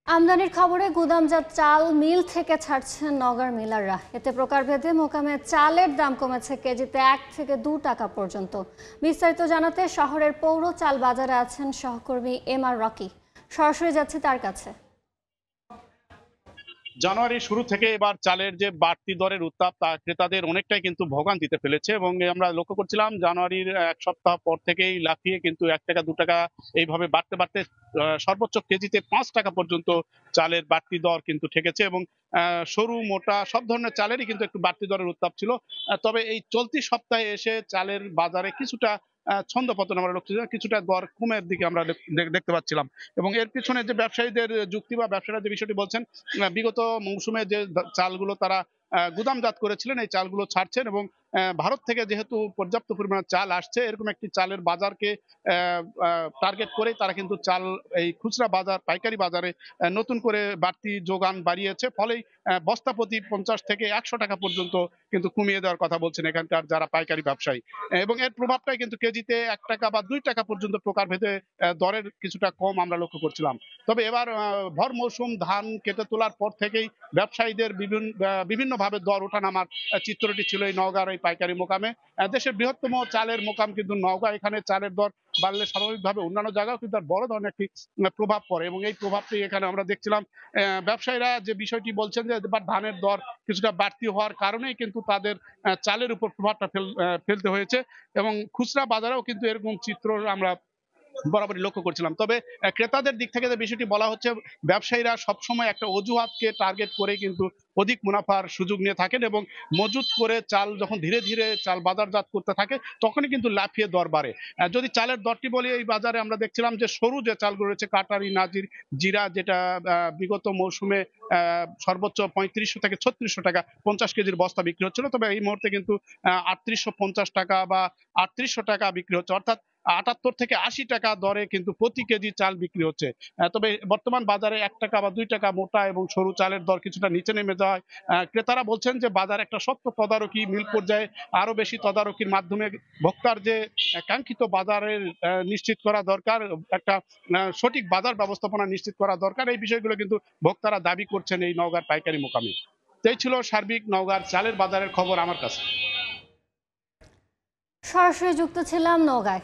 আমদানির খবরে গুদামজাত চাল মিল থেকে ছাড়ছেন নওগাঁর মিলাররা। এতে প্রকারভেদে মোকামে চালের দাম কমেছে কেজিতে 1 থেকে 2 টাকা পর্যন্ত। বিস্তারিত জানাতে শহরের পৌর চাল বাজারে আছেন সহকর্মী এম.আর. রকি। সরাসরি যাচ্ছে তার কাছে। জানুয়ারির শুরু থেকে এবার চালের যে বাড়তি দরের উত্তাপ তা ক্রেতাদের অনেকটাই কিন্তু ভোগান্তিতে ফেলেছে এবং আমরা লক্ষ্য করছিলাম জানুয়ারির এক সপ্তাহ পর থেকেই লাফিয়ে কিন্তু 1 টাকা 2 টাকা এইভাবে বাড়তে বাড়তে সর্বোচ্চ কেজিতে 5 টাকা পর্যন্ত চালের বাড়তি দর কিন্তু ঠেকেছে এবং সরু মোটা সব ধরনের চালেরই কিন্তু একটু বাড়তি দরের উত্তাপ ছিল। তবে এই চলতি সপ্তাহে এসে চালের বাজারে কিছুটা ছন্দপতন আমরা লক্ষ্য করছিলাম, কিছুটা দর কমের দিকে আমরা দেখতে পাচ্ছিলাম এবং এর পিছনে যে ব্যবসায়ীদের যুক্তি বা ব্যবসায়ীরা যে বিষয়টি বলছেন, বিগত মৌসুমে যে চালগুলো তারা গুদামজাত করেছিলেন এই চালগুলো ছাড়ছেন এবং ভারত থেকে যেহেতু পর্যাপ্ত পরিমাণে চাল আসছে এরকম একটি চালের বাজারকে টার্গেট করে তারা কিন্তু চাল এই খুচরা বাজার পাইকারি বাজারে নতুন করে বাড়তি যোগান বাড়িয়েছে, ফলেই বস্তা প্রতি 50 থেকে 100 টাকা পর্যন্ত কিন্তু কমিয়ে দেওয়ার কথা বলছেন এখানকার যারা পাইকারি ব্যবসায়ী এবং এর প্রভাবটাই কিন্তু কেজিতে 1 টাকা বা 2 টাকা পর্যন্ত প্রকারভেদে দরের কিছুটা কম আমরা লক্ষ্য করছিলাম। তবে এবার ভর মৌসুম ধান কেটে তোলার পর থেকেই ব্যবসায়ীদের বিভিন্নভাবে দর ওঠানামার চিত্রটি ছিল এই নওগাঁর এই পাইকারি মোকামে। দেশের বৃহত্তম চালের মোকাম কিন্তু নওগাঁ, এখানে চালের দর বাড়লে স্বাভাবিকভাবে অন্যান্য জায়গাও কিন্তু বড় ধরনের একটি প্রভাব পড়ে এবং এই প্রভাবটি এখানে আমরা দেখছিলাম। ব্যবসায়ীরা যে বিষয়টি বলছেন যে এবার ধানের দর কিছুটা বাড়তি হওয়ার কারণেই কিন্তু তাদের চালের উপর প্রভাবটা ফেলতে হয়েছে এবং খুচরা বাজারেও কিন্তু এরকম চিত্র আমরা বরাবরই লক্ষ্য করছিলাম। তবে ক্রেতাদের দিক থেকে যে বিষয়টি বলা হচ্ছে, ব্যবসায়ীরা সবসময় একটা অজুহাতকে টার্গেট করে কিন্তু অধিক মুনাফার সুযোগ নিয়ে থাকেন এবং মজুত করে চাল যখন ধীরে ধীরে চাল বাজারজাত করতে থাকে তখনই কিন্তু লাফিয়ে দর বাড়ে। যদি চালের দরটি বলি, এই বাজারে আমরা দেখছিলাম যে সরু যে চালগুলো রয়েছে কাটারি, নাজির, জিরা, যেটা বিগত মৌসুমে সর্বোচ্চ 3500 থেকে 3600 টাকা 50 কেজির বস্তা বিক্রি হচ্ছিল, তবে এই মুহূর্তে কিন্তু 3850 টাকা বা 3800 টাকা বিক্রি হচ্ছে, অর্থাৎ 78 থেকে 80 টাকা দরে কিন্তু প্রতি কেজি চাল বিক্রি হচ্ছে। তবে বর্তমান বাজারে 1 টাকা বা 2 টাকা মোটা এবং সরু চালের দর কিছুটা নিচে নেমে যাওয়ায় ক্রেতারা বলছেন যে বাজার একটা শক্ত তদারকি, মিল পর্যায়ে আরো বেশি তদারকির মাধ্যমে ভোক্তার যে কাঙ্ক্ষিত বাজারের নিশ্চিত করা দরকার, একটা সঠিক বাজার ব্যবস্থাপনা নিশ্চিত করা দরকার, এই বিষয়গুলো কিন্তু ভোক্তারা দাবি করছেন এই নওগাঁর পাইকারি মোকামে। এই ছিল সার্বিক নওগাঁর চালের বাজারের খবর আমার কাছে। সরাসরি যুক্ত ছিলাম নওগাঁয়।